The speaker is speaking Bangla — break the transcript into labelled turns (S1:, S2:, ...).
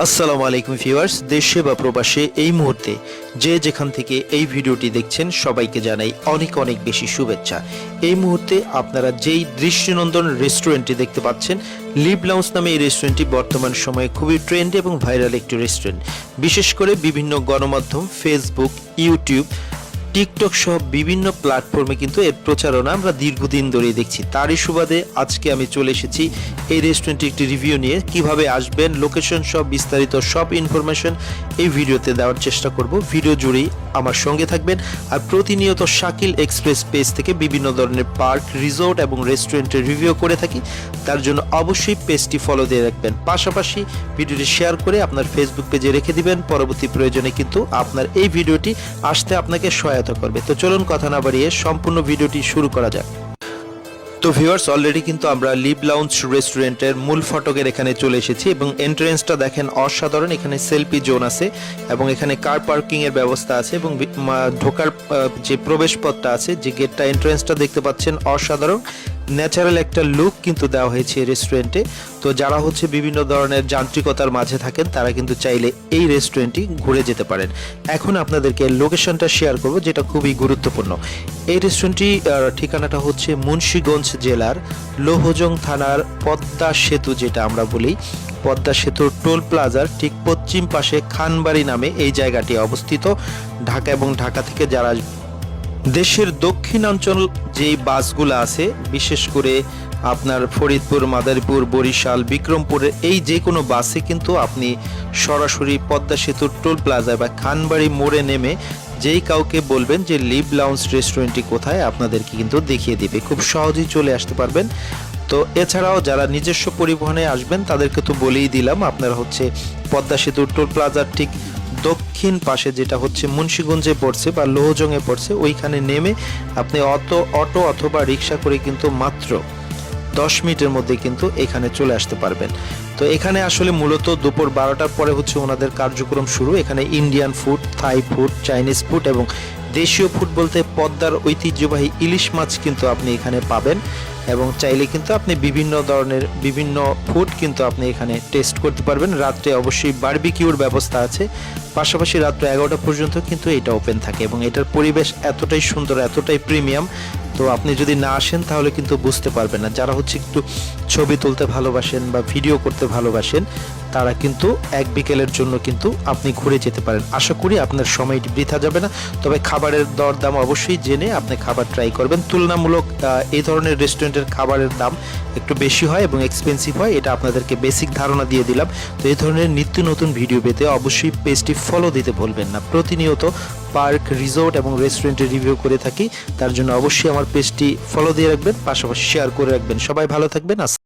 S1: আসসালামু আলাইকুম ভিউয়ার্স, দেশে বা প্রবাসে এই মুহূর্তে যে যেখান থেকে এই ভিডিওটি দেখছেন সবাইকে জানাই অনেক অনেক বেশি শুভেচ্ছা। এই মুহূর্তে আপনারা যেই দৃষ্টিনন্দন রেস্টুরেন্টটি দেখতে পাচ্ছেন, লিভ লাউঞ্জ নামে এই রেস্টুরেন্টটি বর্তমান সময়ে খুবই ট্রেন্ডি এবং ভাইরাল একটি রেস্টুরেন্ট। বিশেষ করে বিভিন্ন গণমাধ্যম, ফেসবুক, ইউটিউব, টিকটক সহ বিভিন্ন প্ল্যাটফর্মে কিন্তু এর প্রচারণা আমরা দীর্ঘদিন ধরেই দেখছি। তারই সুবাদে আজকে আমি চলে এসেছি এই রেস্টুরেন্টের একটি রিভিউ নিয়ে। কিভাবে আসবেন, লোকেশন সব বিস্তারিত সব ইনফরমেশন এই ভিডিওতে দেওয়ার চেষ্টা করব। ভিডিও জুড়েই আমার সঙ্গে থাকবেন। আর প্রতিনিয়ত শাকিল এক্সপ্রেস পেজ থেকে বিভিন্ন ধরনের পার্ক, রিসোর্ট এবং রেস্টুরেন্টের রিভিউ করে থাকি। তার জন্য অবশ্যই পেজটি ফলো দিয়ে রাখবেন। পাশাপাশি ভিডিওটি শেয়ার করে আপনার ফেসবুক পেজে রেখে দিবেন। পরবর্তী প্রয়োজনে কিন্তু আপনার এই ভিডিওটি আসতে আপনাকে সহায়তা করবে। তো চলুন কথা না বাড়িয়ে সম্পূর্ণ ভিডিওটি শুরু করা যাক। তো ভিউয়ার্স, অলরেডি কিন্তু আমরা লিভ লাউঞ্জ রেস্টুরেন্টের মূল ফটকের এখানে চলে এসেছি এবং এন্ট্রেন্সটা দেখেন অসাধারণ। এখানে সেলফি জোন আছে এবং এখানে কার পার্কিং এর ব্যবস্থা আছে এবং ঢোকার যে প্রবেশ পথটা আছে, যে গেটটা, এন্ট্রেন্সটা দেখতে পাচ্ছেন অসাধারণ। ন্যাচারাল একটা লুক কিন্তু দেওয়া হয়েছে এই রেস্টুরেন্টে। তো যারা বিভিন্ন ধরনের যান্ত্রিকতার মাঝে থাকেন তারা কিন্তু চাইলে এই রেস্টুরেন্টটি ঘুরে যেতে পারেন। এখন আপনাদেরকে লোকেশনটা শেয়ার করব, যেটা খুবই গুরুত্বপূর্ণ। এই রেস্টুরেন্টটি ঠিকানাটা হচ্ছে মুন্সিগঞ্জ জেলার লোহজং থানার পদ্মা সেতু, যেটা আমরা বলি পদ্মা সেতুর টোল প্লাজার ঠিক পশ্চিম পাশে খানবাড়ি নামে এই জায়গাটি অবস্থিত। ঢাকা এবং ঢাকা থেকে যারা দেশের দক্ষিণাঞ্চল যেই বাসগুলো আছে, বিশেষ করে আপনার ফরিদপুর, মাদারীপুর, বরিশাল, বিক্রমপুরের এই যে কোনো বাসে কিন্তু আপনি সরাসরি পদ্মা সেতুর টোল প্লাজা বা খানবাড়ি মোড়ে নেমে যেই কাউকে বলবেন যে লিভ লাউঞ্জ রেস্টুরেন্টটি কোথায়, আপনাদেরকে কিন্তু দেখিয়ে দিবে। খুব সহজেই চলে আসতে পারবেন। তো এছাড়াও যারা নিজস্ব পরিবহনে আসবেন তাদেরকে তো বলেই দিলাম, আপনারা পদ্মা সেতুর টোল প্লাজার ঠিক দক্ষিণ পাশে, যেটা মুন্সিগঞ্জে পড়ছে বা লোহজংয়ে পড়ছে, ওইখানে নেমে আপনি অটো অথবা রিক্সা করে কিন্তু মাত্র 10 মিনিটের মধ্যে কিন্তু এখানে চলে আসতে পারবেন। তো এখানে আসলে মূলত দুপুর 12টার পরে ওনাদের কার্যক্রম শুরু। এখানে Indian food, Thai food, Chinese food এবং দেশীয় ফুড বলতে পদ্মার ঐতিহ্যবাহী ইলিশ মাছ কিন্তু আপনি এখানে পাবেন। এবং চাইলে কিন্তু আপনি বিভিন্ন ধরনের বিভিন্ন ফুড কিন্তু আপনি এখানে টেস্ট করতে পারবেন। রাত্রে অবশ্যই বারবিকিউর ব্যবস্থা আছে। পাশাপাশি রাত্রে 11টা পর্যন্ত কিন্তু এটা ওপেন থাকে এবং এটার পরিবেশ এতটাই সুন্দর, এতটাই প্রিমিয়াম। তো আপনি যদি না আসেন তাহলে কিন্তু বুঝতে পারবেন না। যারা একটু ছবি তুলতে ভালোবাসেন বা ভিডিও করতে ভালোবাসেন, তারা কিন্তু এক বিকেলের জন্য কিন্তু আপনি ঘুরে যেতে পারেন। আশা করি আপনার সময়টি বৃথা যাবে না। তবে খাবারের দরদাম অবশ্যই জেনে আপনি খাবার ট্রাই করবেন। তুলনামূলক এই ধরনের রেস্টুরেন্টের খাবারের দাম একটু বেশি হয় এবং এক্সপেন্সিভ হয়, এটা আপনাদেরকে বেসিক ধারণা দিয়ে দিলাম। তো এই ধরনের নিত্য নতুন ভিডিও পেতে অবশ্যই পেজটি ফলো দিতে ভুলবেন না। প্রতিনিয়ত পার্ক, রিসোর্ট এবং রেস্টুরেন্টের রিভিউ করে থাকি। তার জন্য অবশ্যই আমার পেজটি ফলো দিয়ে রাখবেন, পাশাপাশি শেয়ার করে রাখবেন। সবাই ভালো থাকবেন।